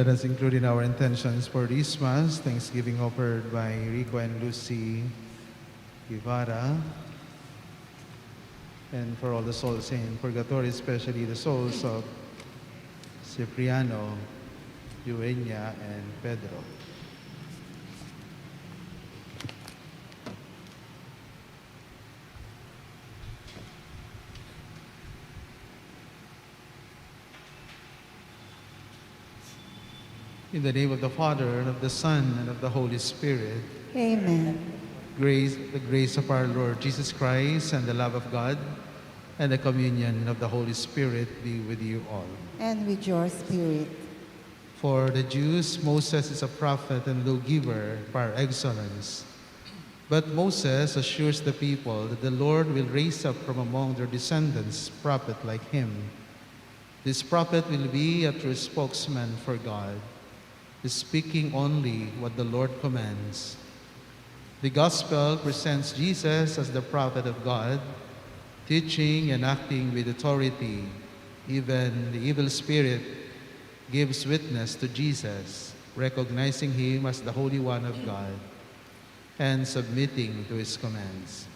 Let us include in our intentions for this Mass, Thanksgiving offered by Rico and Lucy Guevara, and for all the souls in purgatory, especially the souls of Cipriano, Eugenia, and Pedro. In the name of the Father, and of the Son, and of the Holy Spirit. Amen. The grace of our Lord Jesus Christ, and the love of God, and the communion of the Holy Spirit be with you all. And with your spirit. For the Jews, Moses is a prophet and lawgiver par excellence. But Moses assures the people that the Lord will raise up from among their descendants a prophet like him. This prophet will be a true spokesman for God, speaking only what the Lord commands. The Gospel presents Jesus as the prophet of God, teaching and acting with authority. Even the evil spirit gives witness to Jesus, recognizing him as the Holy One of God and submitting to his commands.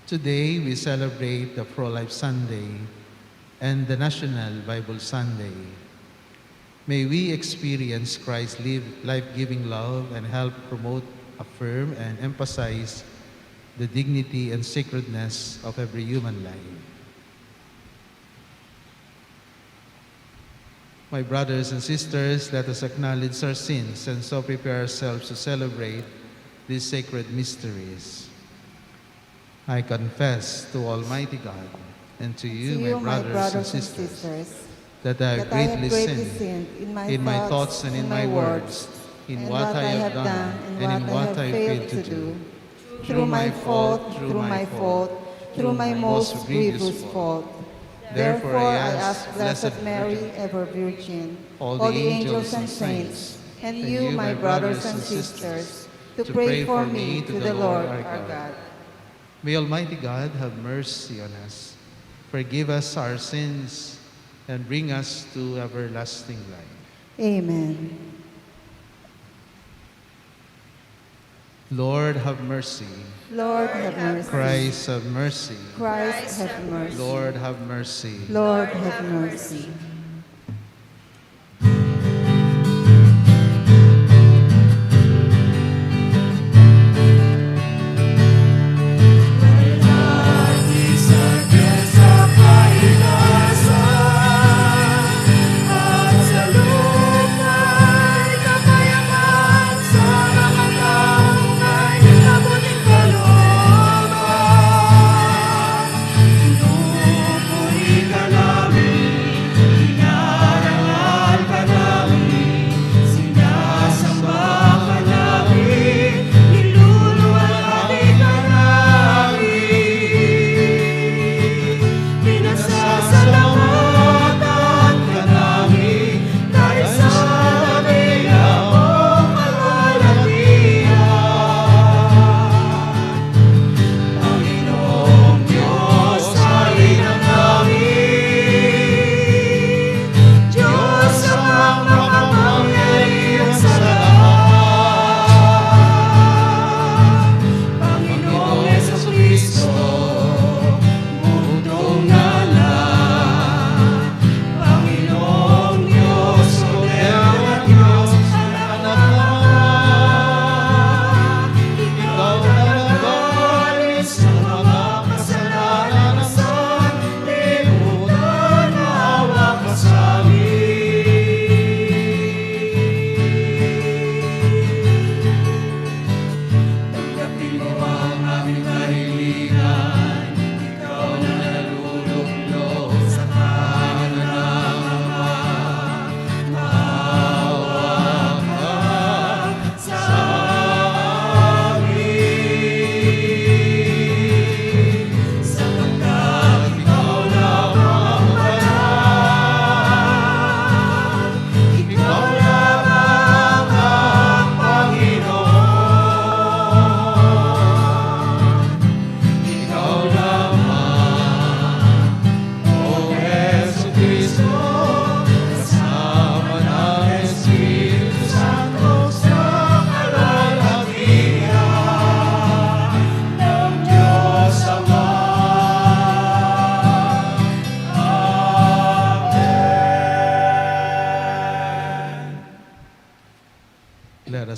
Today, we celebrate the Pro-Life Sunday and the National Bible Sunday. May we experience Christ's life-giving love and help promote, affirm, and emphasize the dignity and sacredness of every human life. My brothers and sisters, let us acknowledge our sins and so prepare ourselves to celebrate these sacred mysteries. I confess to Almighty God and to you, my brothers and sisters, that I have greatly sinned in my thoughts and in my words, in what I have done and in what I failed to do, through my fault, through my most grievous fault. Therefore I ask Blessed Mary, ever Virgin, all the angels and saints, and you, my brothers and sisters, to pray for me to the Lord our God. May Almighty God have mercy on us, forgive us our sins, and bring us to everlasting life. Amen. Lord, have mercy. Lord, have mercy. Christ, have mercy. Christ, have mercy. Lord, have mercy. Lord, have mercy.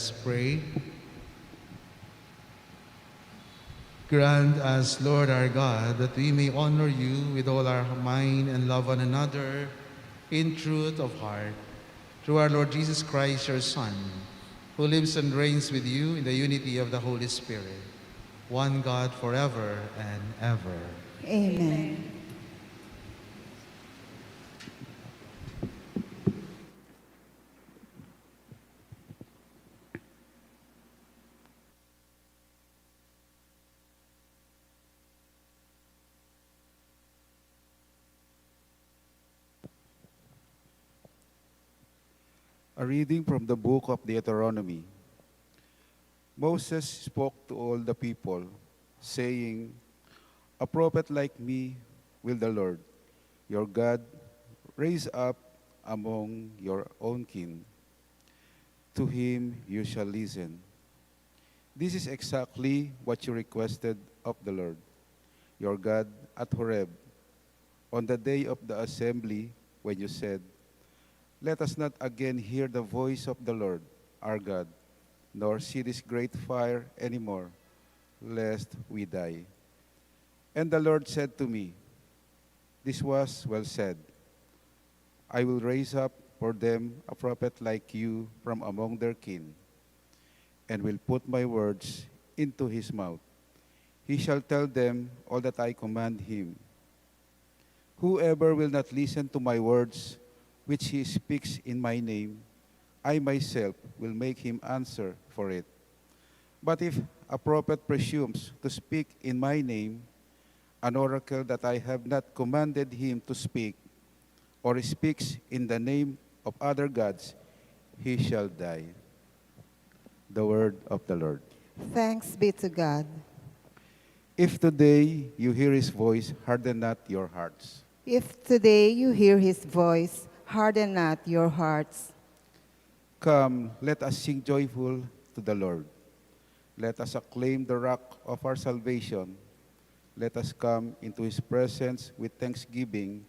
us pray. Grant us, Lord our God, that we may honor you with all our mind and love one another in truth of heart. Through our Lord Jesus Christ, your Son, who lives and reigns with you in the unity of the Holy Spirit, one God forever and ever. Amen. A reading from the book of Deuteronomy. Moses spoke to all the people, saying, "A prophet like me will the Lord, your God, raise up among your own kin. To him you shall listen. This is exactly what you requested of the Lord, your God, at Horeb, on the day of the assembly, when you said, 'Let us not again hear the voice of the Lord, our God, nor see this great fire anymore, lest we die.' And the Lord said to me, 'This was well said. I will raise up for them a prophet like you from among their kin, and will put my words into his mouth. He shall tell them all that I command him. Whoever will not listen to my words, which he speaks in my name, I myself will make him answer for it. But if a prophet presumes to speak in my name, an oracle that I have not commanded him to speak, or speaks in the name of other gods, he shall die.'" The word of the Lord. Thanks be to God. If today you hear his voice, harden not your hearts. If today you hear his voice, harden not your hearts. Come, let us sing joyful to the Lord. Let us acclaim the rock of our salvation. Let us come into his presence with thanksgiving.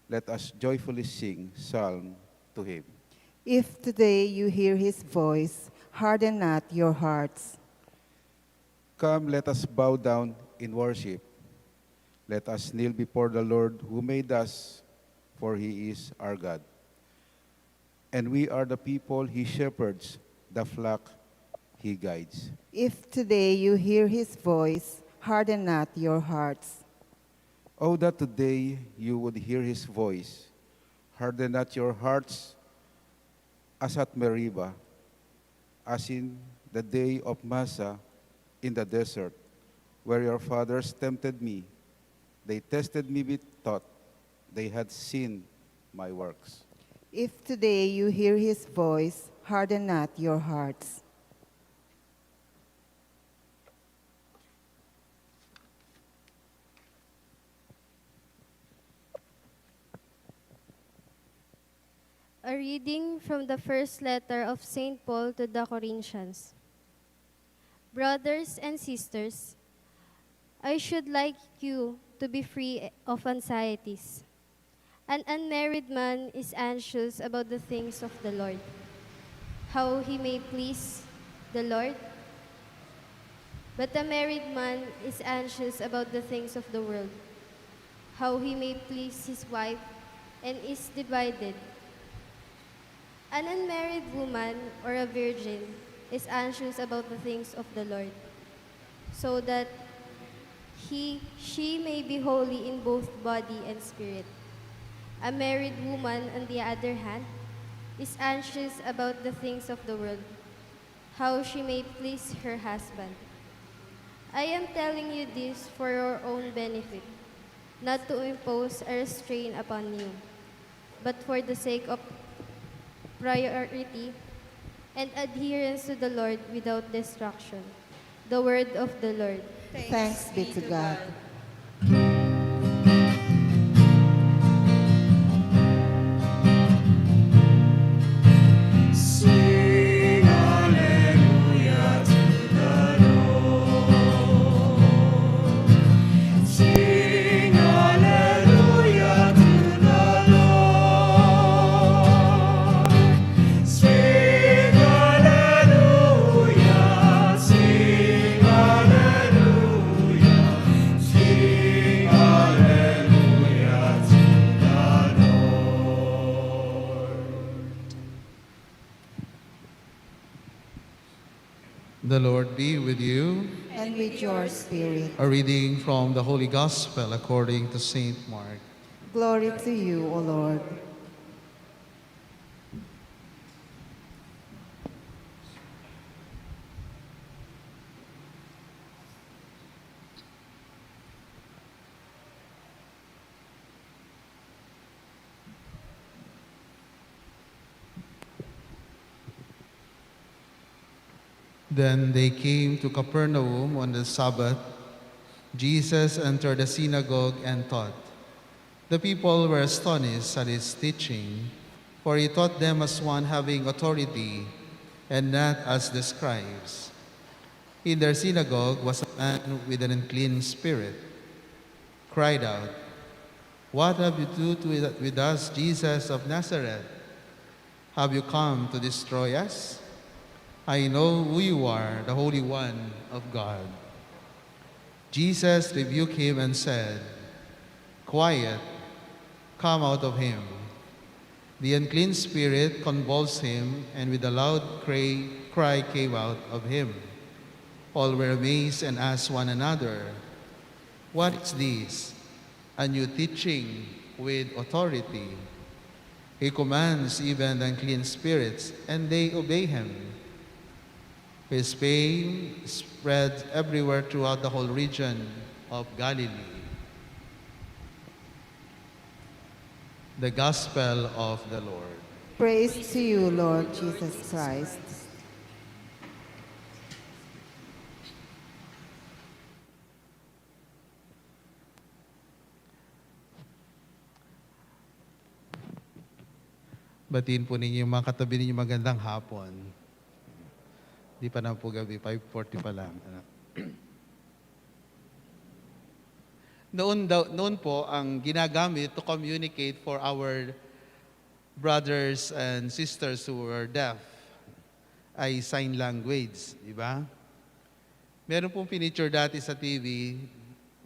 Let us joyfully sing psalm to him. If today you hear his voice, harden not your hearts. Come, let us bow down in worship. Let us kneel before the Lord who made us, for he is our God. And we are the people he shepherds, the flock he guides. If today you hear his voice, harden not your hearts. Oh, that today you would hear his voice. Harden not your hearts as at Meribah, as in the day of Massa in the desert, where your fathers tempted me. They tested me with thought. They had seen my works. If today you hear his voice, harden not your hearts. A reading from the first letter of St. Paul to the Corinthians. Brothers and sisters, I should like you to be free of anxieties. An unmarried man is anxious about the things of the Lord, how he may please the Lord. But a married man is anxious about the things of the world, how he may please his wife, and is divided. An unmarried woman or a virgin is anxious about the things of the Lord, so that she may be holy in both body and spirit. A married woman, on the other hand, is anxious about the things of the world, how she may please her husband. I am telling you this for your own benefit, not to impose a restraint upon you, but for the sake of priority and adherence to the Lord without distraction. The word of the Lord. Thanks be to God. Sing hallelujah to the Lord. Sing hallelujah to the Lord. Sing hallelujah The Lord be with you. and with your spirit. A reading from the Holy Gospel according to Saint Mark. Glory to you, O Lord. Then they came to Capernaum on the Sabbath. Jesus entered the synagogue and taught. The people were astonished at his teaching, for he taught them as one having authority and not as the scribes. In their synagogue was a man with an unclean spirit, cried out, "What have you to do with us, Jesus of Nazareth? Have you come to destroy us? I know who you are, the Holy One of God." Jesus rebuked him and said, "Quiet, come out of him." The unclean spirit convulsed him, and with a loud cry came out of him. All were amazed and asked one another, "What is this? A new teaching with authority. He commands even the unclean spirits, and they obey him." His fame spread everywhere throughout the whole region of Galilee. The Gospel of the Lord. Praise to you, Lord Jesus Christ. Batiin po ninyo yung mga katabi ninyo magandang hapon. Di pa na po gabi, 5:40 pa lang. Noon po, ang ginagamit to communicate for our brothers and sisters who were deaf ay sign language, di ba? Meron pong pinicture dati sa TV,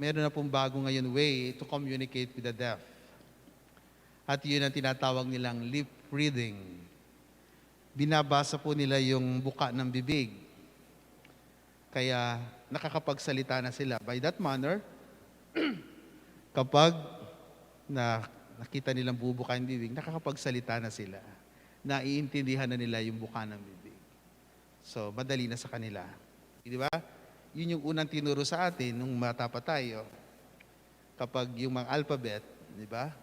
meron na pong bago ngayon way to communicate with the deaf. At yun ang tinatawag nilang lip reading. Binabasa po nila yung buka ng bibig. Kaya nakakapagsalita na sila. By that manner, kapag nakita nilang bubuka ng bibig, nakakapagsalita na sila. Naiintindihan na nila yung buka ng bibig. So, madali na sa kanila. Di ba? Yun yung unang tinuro sa atin nung bata pa tayo. Kapag yung mga alphabet, di ba?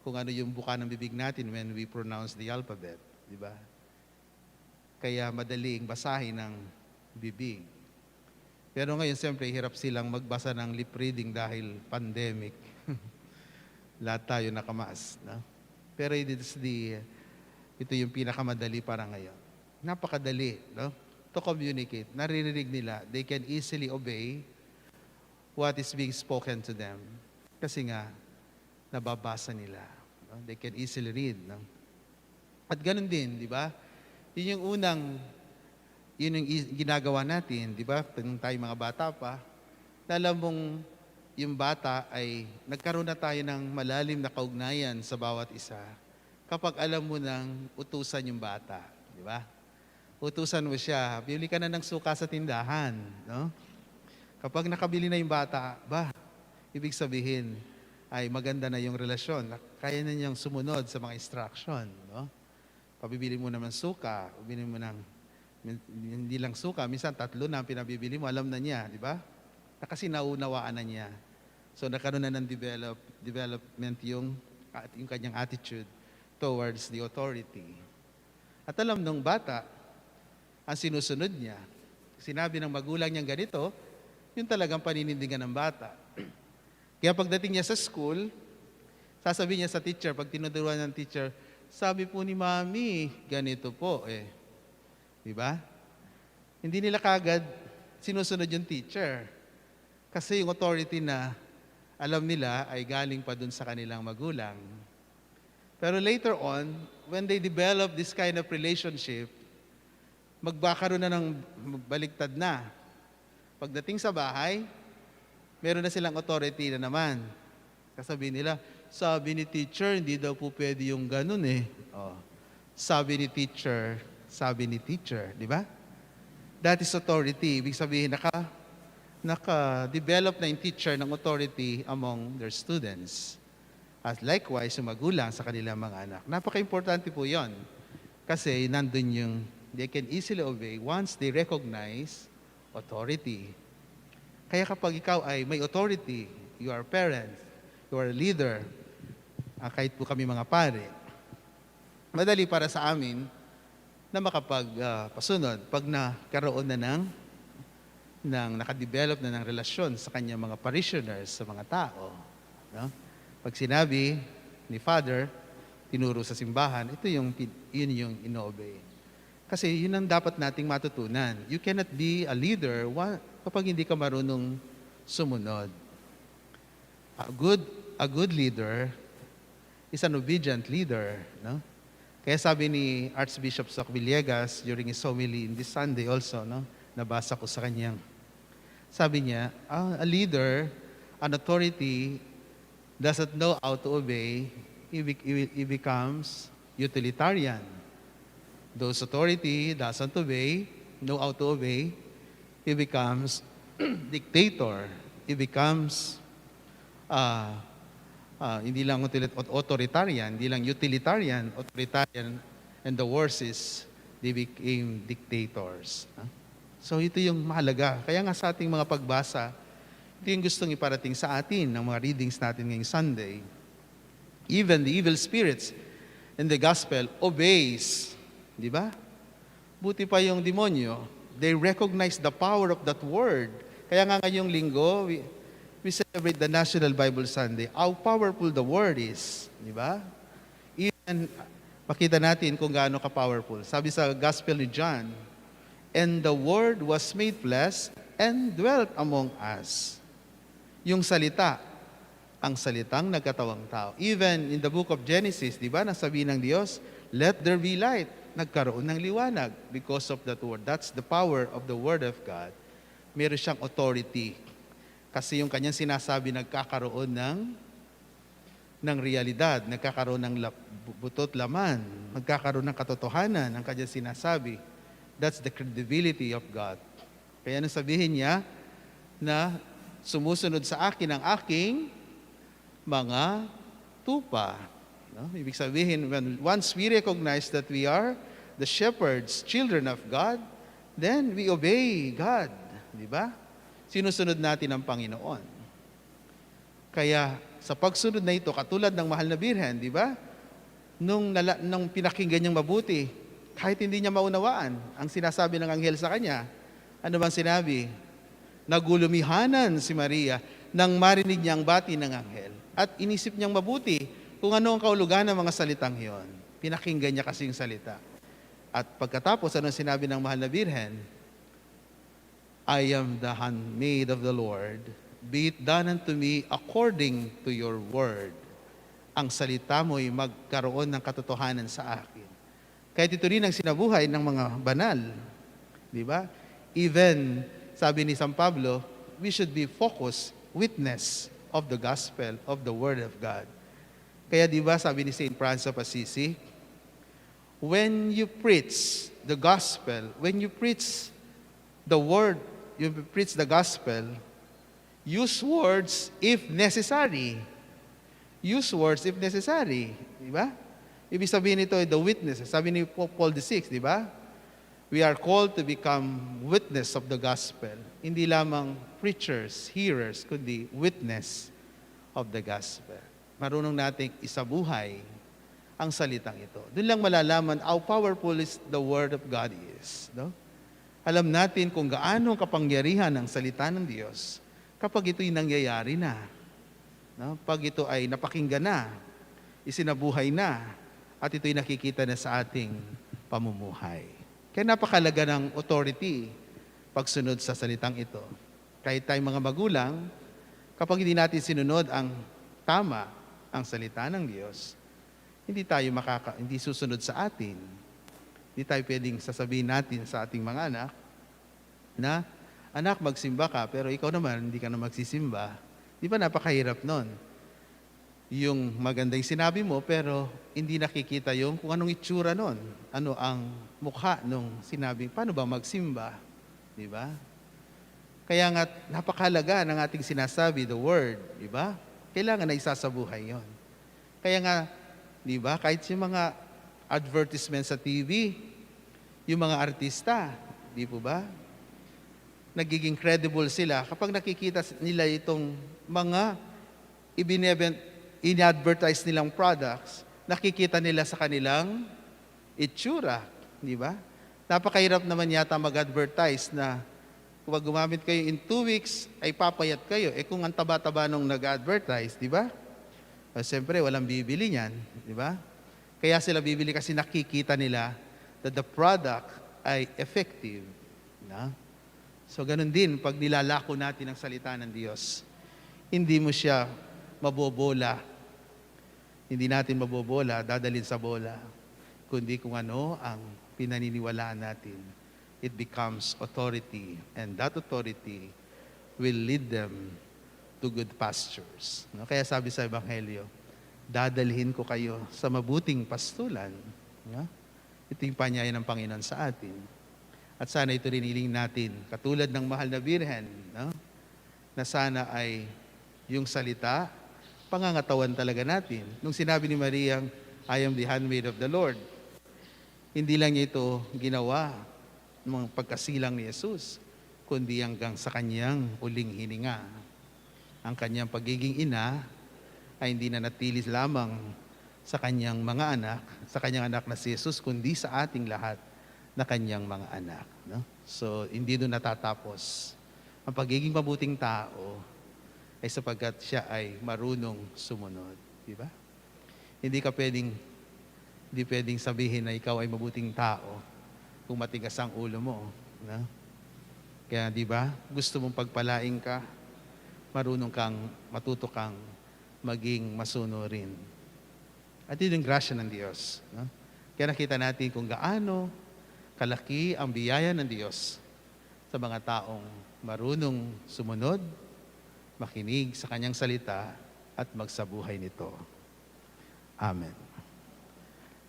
Kung ano yung buka ng bibig natin when we pronounce the alphabet, di ba? Kaya madaling basahin ng bibig. Pero ngayon, siyempre, hirap silang magbasa ng lip reading dahil pandemic. Lahat tayo nakamask. No? Pero ito yung pinakamadali para ngayon. Napakadali, no? To communicate. Naririnig nila. They can easily obey what is being spoken to them. Kasi nga, nababasa nila. No? They can easily read. No? At ganun din, di ba? Yun yung ginagawa natin, di ba? Nung tayo mga bata pa, alam mong yung bata ay nagkaroon na tayo ng malalim na kaugnayan sa bawat isa kapag alam mo nang utusan yung bata, di ba? Utusan mo siya, bili ka na ng suka sa tindahan, no? Kapag nakabili na yung bata, ibig sabihin ay maganda na yung relasyon. Kaya na niyang sumunod sa mga instruction, no? Pabibili mo naman suka, bibili mo ng hindi lang suka, minsan 3 na ang pinabibili mo, alam na niya, di ba? Kasi naunawaan na niya. So nagkaroon na ng development yung kanyang attitude towards the authority. At alam ng bata, ang sinusunod niya, sinabi ng magulang niyang ganito, yun talagang paninindigan ng bata. Kaya pagdating niya sa school, sasabihin niya sa teacher, pag tinuturuan ng teacher, sabi po ni Mami, ganito po eh. Di ba? Hindi nila kagad sinusunod yung teacher. Kasi yung authority na alam nila ay galing pa dun sa kanilang magulang. Pero later on, when they develop this kind of relationship, magbakaroon na ng baliktad na. Pagdating sa bahay, meron na silang authority na naman. Kasabihin nila, sabi ni teacher, hindi daw po pwede yung ganun eh. Oh. Sabi ni teacher, di ba? That is authority. Ibig sabihin, naka-develop na yung teacher ng authority among their students. At likewise, yung magulang sa kanilang mga anak. Napaka-importante po yon. Kasi nandun yung, they can easily obey once they recognize authority. Kaya kapag ikaw ay may authority, you are a parent, you are a leader, kahit po kami mga pare, madali para sa amin na makapagpasunod pag nakaroon na ng nakadevelop na ng relasyon sa kanyang mga parishioners, sa mga tao. No? Pag sinabi ni Father, tinuro sa simbahan, yun yung ino-obey. Kasi yun ang dapat nating matutunan. You cannot be a leader kapag hindi ka marunong sumunod. A good leader is an obedient leader. No? Kaya sabi ni Archbishop Soc Villegas during his homily in this Sunday also, no? Nabasa ko sa kanyang. Sabi niya, a leader, an authority, doesn't know how to obey, he becomes utilitarian. Those authority doesn't know how to obey, he becomes dictator. He becomes hindi lang authoritarian, hindi lang utilitarian, authoritarian, and the worst is they became dictators. So ito yung mahalaga. Kaya nga sa ating mga pagbasa, ito yung gustong iparating sa atin ng mga readings natin ngayong Sunday. Even the evil spirits in the gospel obeys. Di ba? Buti pa yung demonyo. They recognize the power of that word. Kaya nga ngayong linggo, we celebrate the National Bible Sunday. How powerful the word is. Di ba? Even, pakita natin kung gaano ka-powerful. Sabi sa Gospel ni John, and the word was made flesh and dwelt among us. Yung salita, ang salitang nagkatawang tao. Even in the book of Genesis, di ba, nasabi ng Diyos, let there be light. Nagkaroon ng liwanag because of that word. That's the power of the word of God. Meron siyang authority. Kasi yung kanyang sinasabi, nagkakaroon ng realidad, nagkakaroon ng butot laman, nagkakaroon ng katotohanan, ang kanyang sinasabi. That's the credibility of God. Kaya nang sabihin niya na sumusunod sa akin ang aking mga tupa. No? Ibig sabihin, once we recognize that we are the shepherds, children of God, then we obey God. Di ba? Sinusunod natin ang Panginoon. Kaya sa pagsunod na ito, katulad ng mahal na birhen, di ba? Nung pinakinggan niyang mabuti, kahit hindi niya maunawaan ang sinasabi ng anghel sa kanya, ano bang sinabi? Nagulumihanan si Maria nang marinig niya ang bati ng anghel. At inisip niyang mabuti kung ano ang kahulugan ng mga salitang iyon. Pinakinggan niya kasi yung salita. At pagkatapos, ano sinabi ng mahal na birhen? I am the handmaid of the Lord. Be it done unto me according to your word. Ang salita mo'y magkaroon ng katotohanan sa akin. Kaya ito rin ang sinabuhay ng mga banal. Di ba? Even, sabi ni San Pablo, we should be focused witness of the gospel, of the word of God. Kaya di ba, sabi ni St. Francis of Assisi, when you preach the gospel, when you preach the word, you preach the gospel, use words if necessary. Use words if necessary. Di ba? Ibig sabihin nito, the witness. Sabi ni Paul VI, di ba? We are called to become witness of the gospel. Hindi lamang preachers, hearers, kundi witness of the gospel. Marunong nating isabuhay ang salitang ito. Doon lang malalaman how powerful is the word of God is. No? Alam natin kung gaano kapangyarihan ang salita ng Diyos kapag ito'y nangyayari na. No? Pag ito ay napakinggan na, isinabuhay na, at ito'y nakikita na sa ating pamumuhay. Kaya napakalaga ng authority pagsunod sa salitang ito. Kahit tayong mga magulang, kapag hindi natin sinunod ang tama, ang salita ng Diyos, hindi susunod sa atin. Hindi tayo pwedeng sasabihin natin sa ating mga anak na, anak, magsimba ka, pero ikaw naman, hindi ka na magsisimba. Di ba napakahirap nun? Yung magandang sinabi mo, pero hindi nakikita yung kung anong itsura nun. Ano ang mukha nung sinabi, paano ba magsimba? Di ba? Kaya nga, napakahalaga ng ating sinasabi, the word, di ba? Kailangan na isasabuhay yon. Kaya nga, di ba, kahit yung mga advertisement sa TV, yung mga artista, di po ba? Nagiging credible sila kapag nakikita nila itong mga in-advertise nilang products, nakikita nila sa kanilang itsura, di ba? Napakahirap naman yata mag-advertise na kung gumamit kayo in 2 weeks, ay papayat kayo. Eh kung ang taba-taba nung nag-advertise, di ba? Siyempre, walang bibili niyan, di ba? Kaya sila bibili kasi nakikita nila that the product ay effective. Na? So, ganun din, pag nilalako natin ang salita ng Diyos, hindi mo siya mabobola. Hindi natin mabobola, dadalhin sa bola. Kundi kung ano ang pinaniniwalaan natin, it becomes authority. And that authority will lead them to good pastures. No? Kaya sabi sa Ebanghelyo, dadalhin ko kayo sa mabuting pastulan. No? Ito yung panyaya ng Panginoon sa atin. At sana ito rin iling natin, katulad ng mahal na Birhen, no? Na sana ay yung salita, pangangatawan talaga natin. Nung sinabi ni Maria, I am the handmaid of the Lord, hindi lang niya ito ginawa ng pagkasilang ni Jesus, kundi hanggang sa kanyang uling hininga. Ang kanyang pagiging ina ay hindi na natili lamang sa kanyang mga anak, sa kanyang anak na si Jesus, kundi sa ating lahat na kanyang mga anak. No? So, hindi doon natatapos. Ang pagiging mabuting tao ay sapagkat siya ay marunong sumunod. Di ba? Hindi pwedeng sabihin na ikaw ay mabuting tao kung matigas ang ulo mo. No? Kaya di ba, gusto mong pagpalaing ka, matuto kang maging masunurin. At yun yung grasya ng Diyos. No? Kaya nakita natin kung gaano kalaki ang biyaya ng Diyos sa mga taong marunong sumunod, makinig sa kanyang salita, at magsabuhay nito. Amen.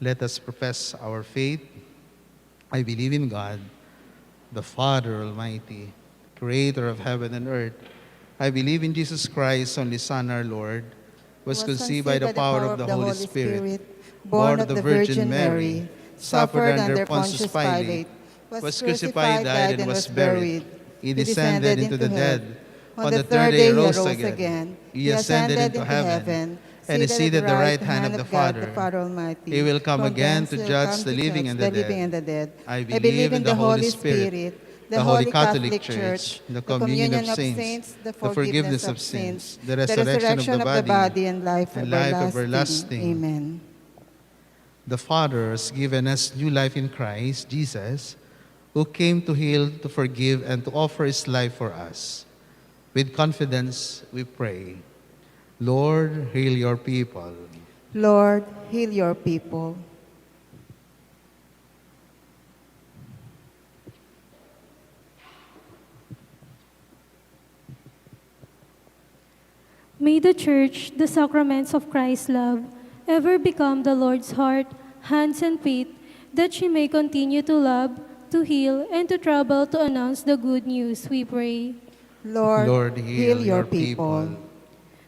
Let us profess our faith. I believe in God, the Father Almighty, creator of heaven and earth. I believe in Jesus Christ, only Son, our Lord, was conceived by the power of the Holy Spirit, born of the Virgin Mary, suffered under Pontius Pilate, was crucified, died, and was buried. He descended into the dead. On the third day he rose again. He ascended into heaven, and is seated at the right hand of the Father. Almighty. He will come again to judge the living and the dead. I believe in the Holy Spirit, the Holy Catholic Church, the communion of saints, the forgiveness of sins, the resurrection of the body, and life everlasting. Amen. The Father has given us new life in Christ Jesus, who came to heal, to forgive, and to offer his life for us. With confidence, we pray, Lord, heal your people. Lord, heal your people. May the Church, the sacraments of Christ's love, ever become the Lord's heart, hands, and feet, that she may continue to love, to heal, and to travel to announce the good news, we pray. Lord, heal your people.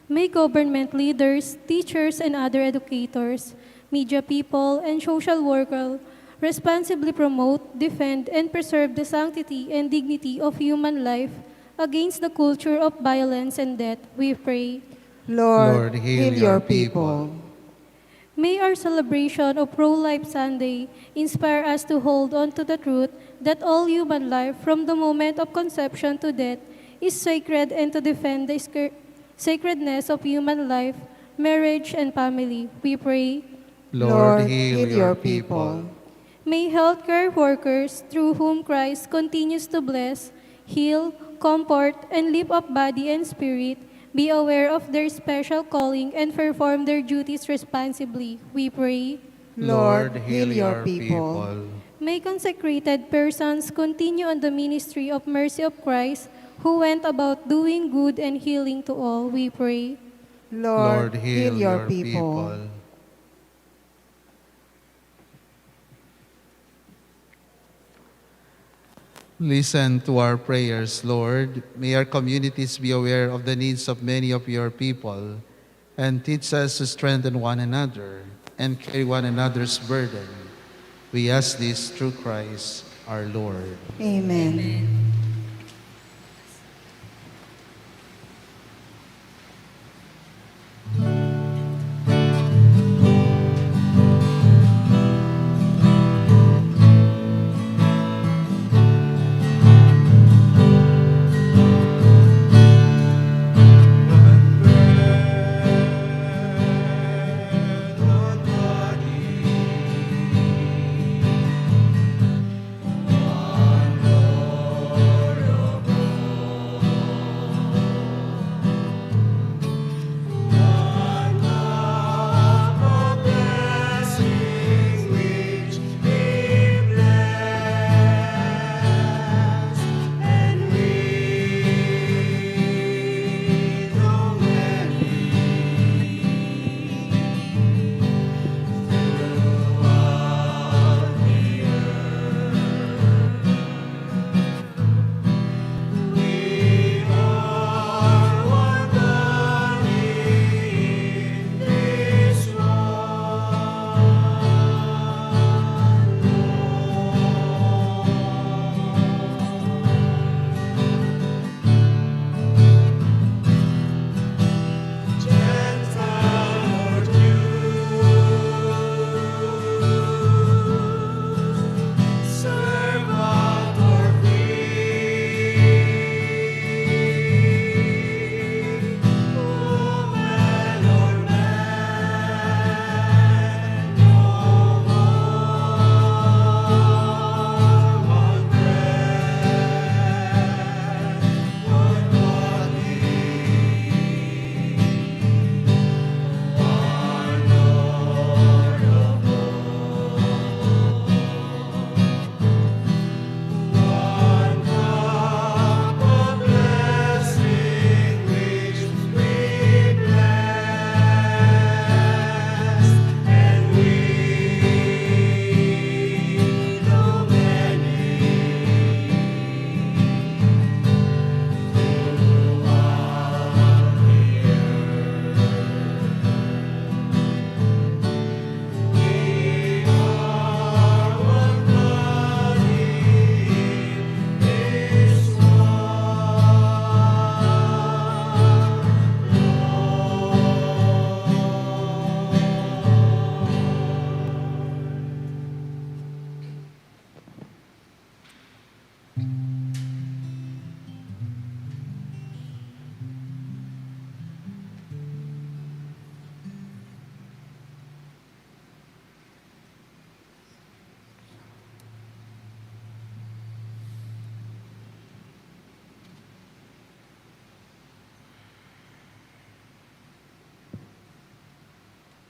May government leaders, teachers, and other educators, media people, and social workers responsibly promote, defend, and preserve the sanctity and dignity of human life against the culture of violence and death, we pray. Lord, heal your people. May our celebration of Pro-Life Sunday inspire us to hold on to the truth that all human life, from the moment of conception to death, is sacred, and to defend the sacredness of human life, marriage, and family, we pray. Lord, heal your people. May healthcare workers, through whom Christ continues to bless, heal, comfort, and lift up body and spirit, be aware of their special calling and perform their duties responsibly, we pray. Lord, heal your people. May consecrated persons continue on the ministry of mercy of Christ, who went about doing good and healing to all, we pray. Lord, heal your people. Listen to our prayers, Lord. May our communities be aware of the needs of many of your people and teach us to strengthen one another and carry one another's burden. We ask this through Christ our Lord. Amen.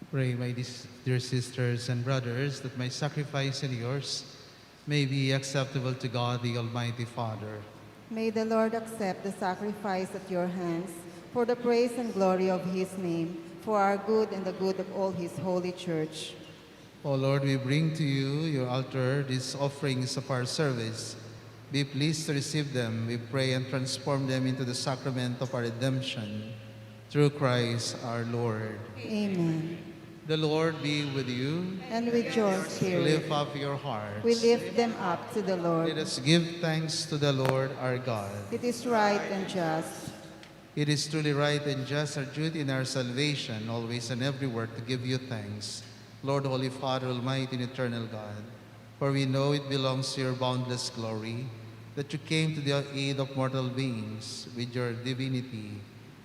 Pray, my dear sisters and brothers, that my sacrifice and yours may be acceptable to God, the Almighty Father. May the Lord accept the sacrifice at your hands for the praise and glory of his name, for our good and the good of all his holy church. O Lord, we bring to you, your altar, these offerings of our service. Be pleased to receive them, we pray, and transform them into the sacrament of our redemption. Through Christ our Lord. Amen. The Lord be with you. And with your spirit, Lift up your hearts. we lift them up to the Lord. Let us give thanks to the Lord our God. It is right and just. It is truly right and just, our duty in our salvation, always and everywhere to give you thanks, Lord, Holy Father, Almighty and eternal God. For we know it belongs to your boundless glory that you came to the aid of mortal beings with your divinity,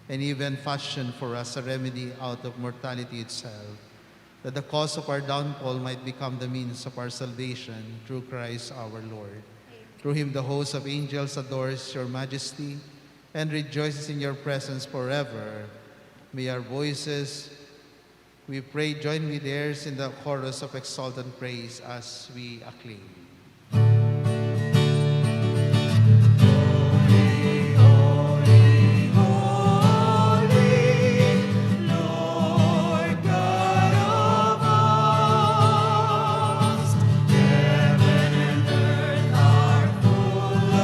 and even fashioned for us a remedy out of mortality itself, that the cause of our downfall might become the means of our salvation through Christ our Lord. Through him the host of angels adores your majesty and rejoices in your presence forever. May our voices, we pray, join with theirs in the chorus of exultant praise as we acclaim. Heaven and earth are full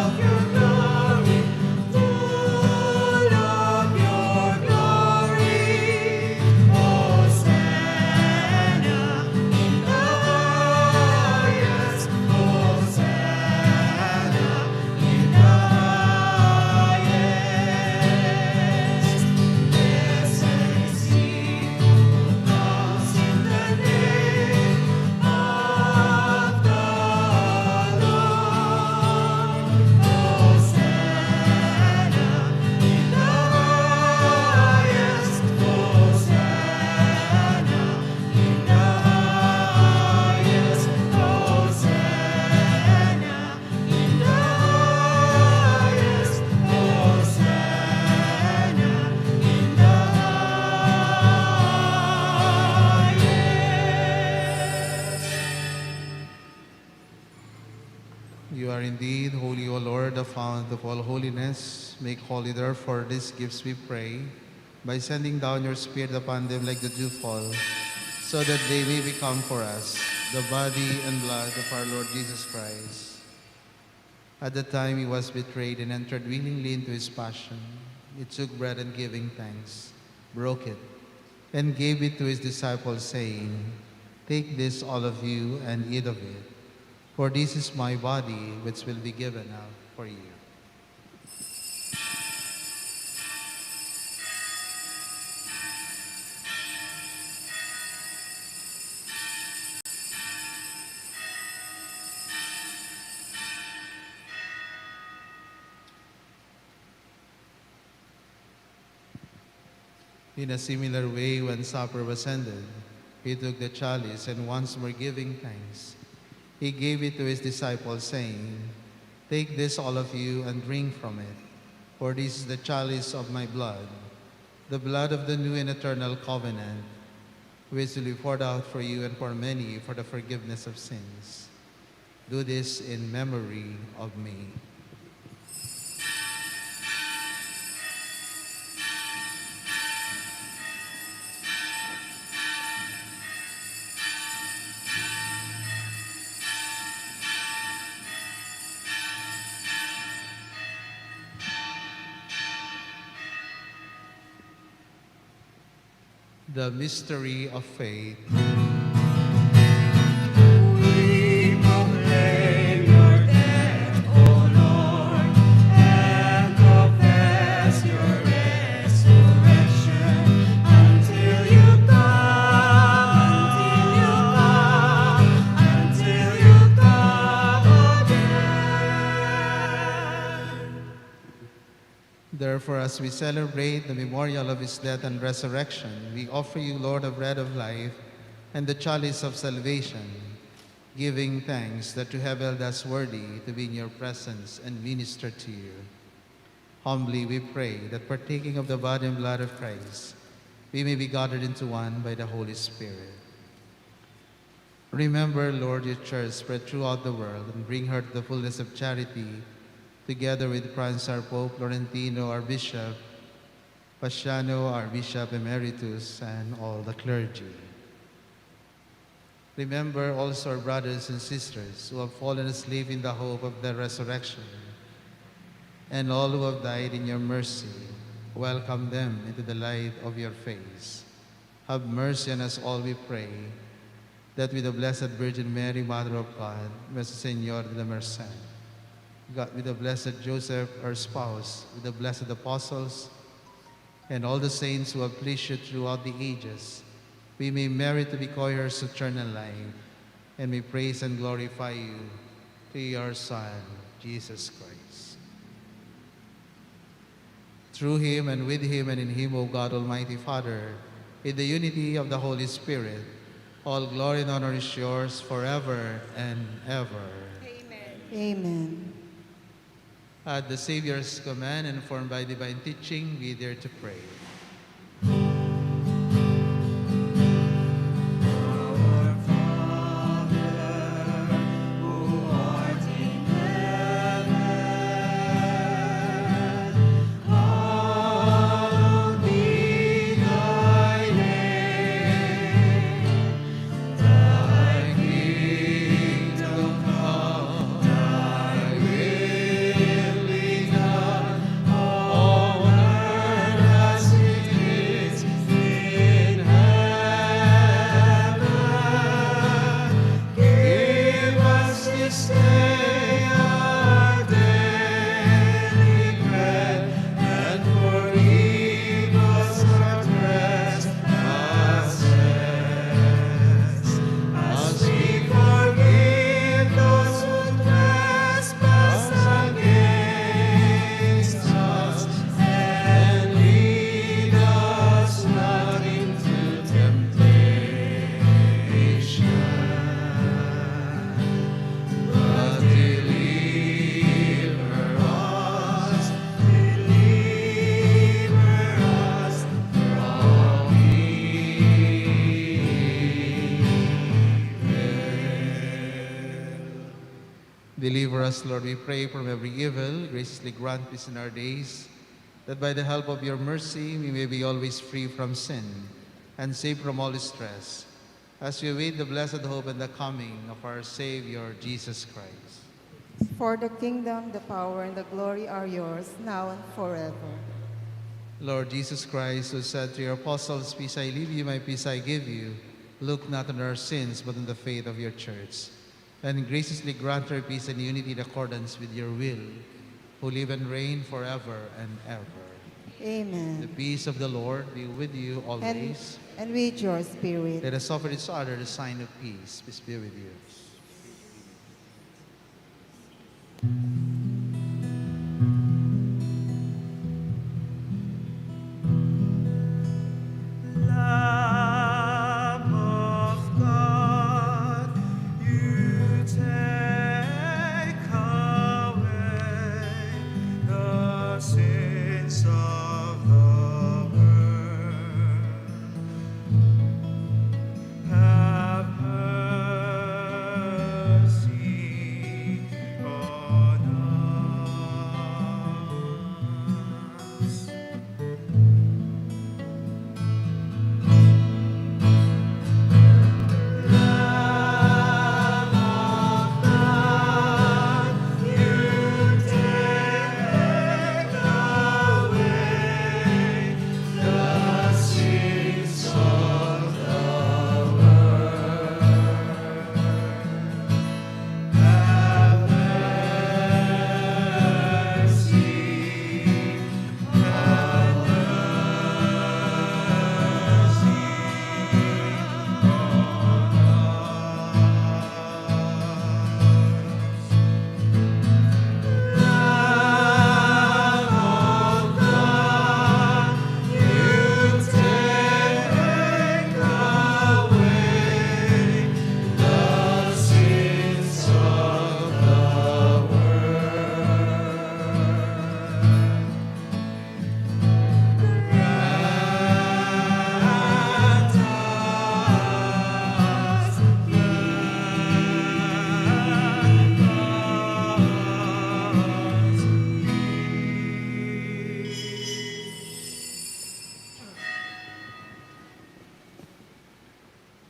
fount of all holiness, make holy therefore these gifts, we pray, by sending down your Spirit upon them like the dewfall, so that they may become for us the body and blood of our Lord Jesus Christ. At the time he was betrayed and entered willingly into his passion, he took bread and giving thanks, broke it, and gave it to his disciples, saying, "Take this, all of you, and eat of it, for this is my body, which will be given out for you." In a similar way, when supper was ended, he took the chalice, and once more giving thanks, he gave it to his disciples, saying, "Take this, all of you, and drink from it, for this is the chalice of my blood, the blood of the new and eternal covenant, which will be poured out for you and for many for the forgiveness of sins. Do this in memory of me." The mystery of faith. We proclaim your death, O Lord, and confess your resurrection until you come again. Therefore, as we celebrate the memorial of his death and resurrection, we offer you, Lord, the bread of life and the chalice of salvation, giving thanks that you have held us worthy to be in your presence and minister to you. Humbly we pray that partaking of the body and blood of Christ, we may be gathered into one by the Holy Spirit. Remember, Lord, your church spread throughout the world and bring her to the fullness of charity, together with France, our Pope, Florentino, our Bishop, Paciano, our Bishop Emeritus, and all the clergy. Remember also our brothers and sisters who have fallen asleep in the hope of the resurrection, and all who have died in your mercy. Welcome them into the light of your face. Have mercy on us all, we pray, that with the Blessed Virgin Mary, Mother of God, Nuestro Señor de la Merced, God, with the Blessed Joseph, our spouse, with the blessed apostles, and all the saints who have pleased you throughout the ages, we may merit to be co-heirs of eternal life, and may praise and glorify you through your Son, Jesus Christ. Through him, and with him, and in him, O God, Almighty Father, in the unity of the Holy Spirit, all glory and honor is yours forever and ever. Amen. At the Savior's command, informed by divine teaching, we dare to pray. Our Father, who art in heaven, hallowed be thy name. Thy kingdom come, thy will be done on earth as it Deliver us, Lord, we pray, from every evil. Graciously grant peace in our days, that by the help of your mercy we may be always free from sin and safe from all distress, as we await the blessed hope and the coming of our Savior, Jesus Christ. For the kingdom, the power, and the glory are yours, now and forever. Lord Jesus Christ, who said to your apostles, "Peace I leave you, my peace I give you," look not on our sins, but on the faith of your church, and graciously grant her peace and unity in accordance with your will, who live and reign forever and ever. Amen. The peace of the Lord be with you always. And with your spirit. Let us offer each other the sign of peace. Peace be with you. Lamb of God, you take away the sins of the world. Have mercy on us. Lamb of God, you take away the sins of the world. Have mercy on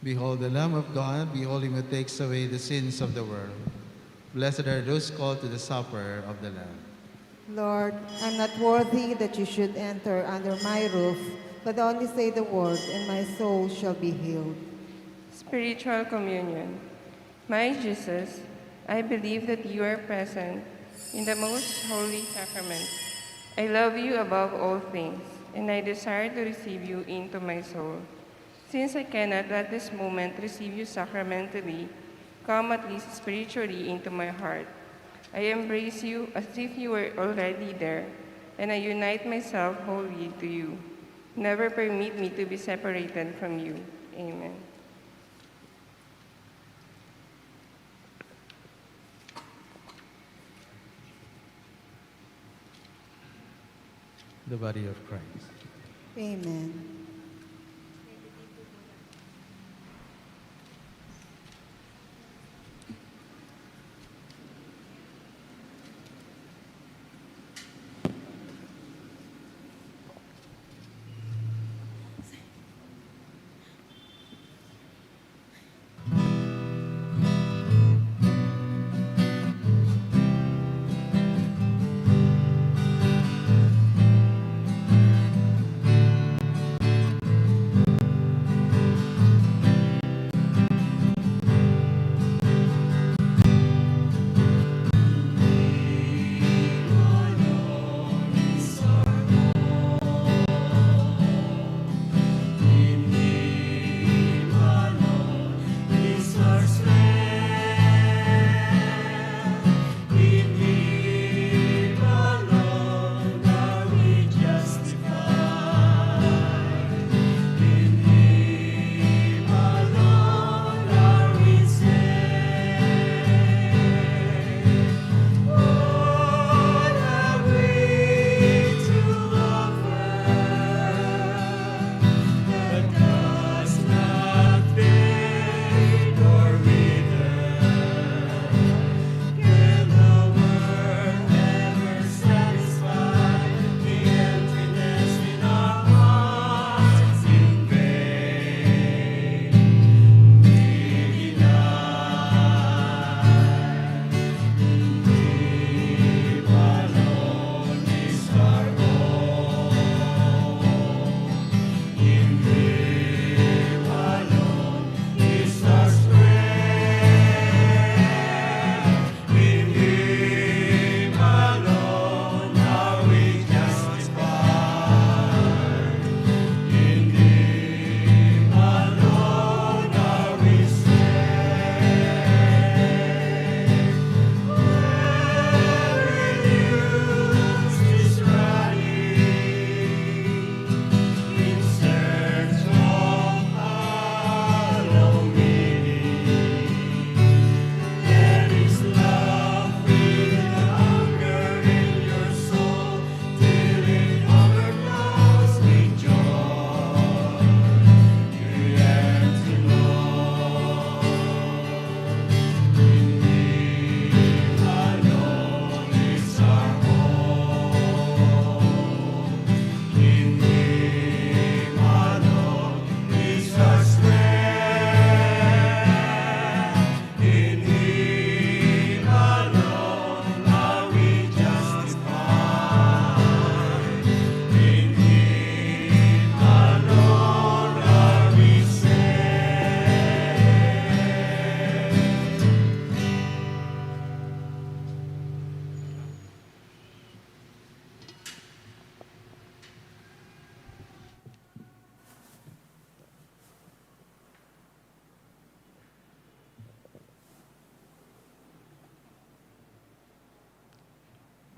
Behold the Lamb of God, behold him who takes away the sins of the world. Blessed are those called to the supper of the Lamb. Lord, I'm not worthy that you should enter under my roof, but only say the word, and my soul shall be healed. Spiritual communion. My Jesus, I believe that you are present in the most holy sacrament. I love you above all things, and I desire to receive you into my soul. Since I cannot at this moment receive you sacramentally, come at least spiritually into my heart. I embrace you as if you were already there, and I unite myself wholly to you. Never permit me to be separated from you. Amen. The body of Christ. Amen.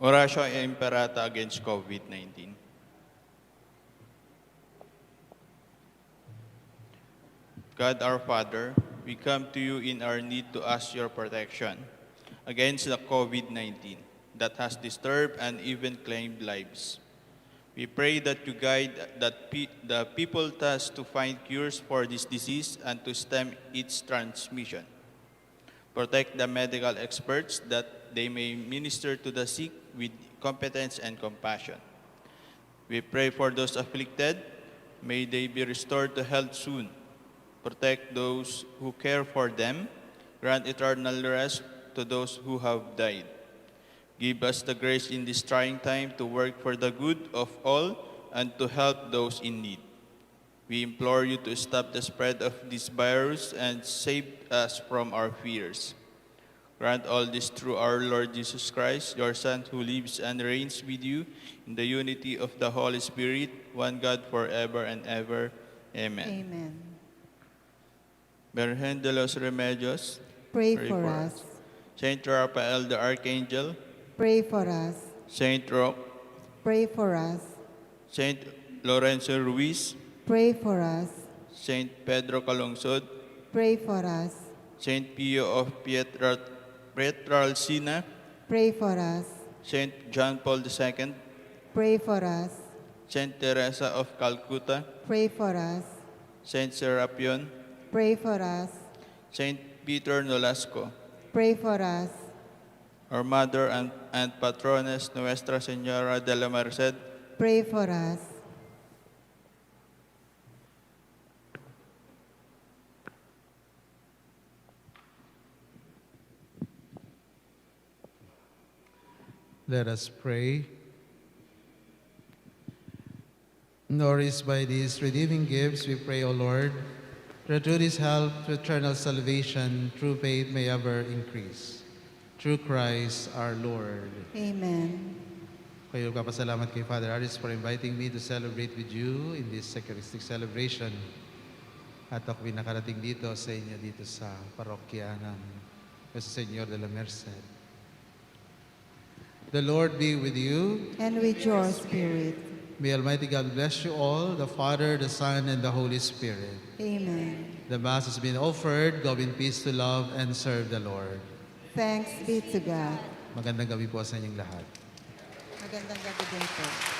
Oratio Imperata against COVID-19. God our Father, we come to you in our need to ask your protection against the COVID-19 that has disturbed and even claimed lives. We pray that you guide the people tasked to find cures for this disease and to stem its transmission. Protect the medical experts that they may minister to the sick with competence and compassion. We pray for those afflicted. May they be restored to health soon. Protect those who care for them. Grant eternal rest to those who have died. Give us the grace in this trying time to work for the good of all and to help those in need. We implore you to stop the spread of this virus and save us from our fears. Grant all this through our Lord Jesus Christ, your Son, who lives and reigns with you in the unity of the Holy Spirit, one God forever and ever. Amen. Amen. Virgen de los Remedios, Pray for us. Saint Raphael the Archangel, Pray for us. Saint Roque, Pray for us. Saint Lorenzo Ruiz, Pray for us. Saint Pedro Calungsod, Pray for us. Saint Pio of Pietrelcina, Pray for us. Saint John Paul II, Pray for us. Saint Teresa of Calcutta, Pray for us. Saint Serapion, Pray for us. Saint Peter Nolasco, Pray for us. our Mother and Patroness, Nuestra Señora de la Merced, Pray for us. Let us pray. Nourished by these redeeming gifts, we pray, O Lord, that through this help to eternal salvation, true faith may ever increase. Through Christ our Lord. Amen. Kayo kapasalamat kay Father Aris for inviting me to celebrate with you in this Eucharistic celebration. At ako'y nakarating dito sa inyo dito sa parokya ng Nuestra Señor de la Merced. The Lord be with you. And with your spirit. May Almighty God bless you all, the Father, the Son, and the Holy Spirit. Amen. The Mass has been offered. Go in peace to love and serve the Lord. Thanks be to God. Magandang gabi po sa inyong lahat. Magandang gabi din po.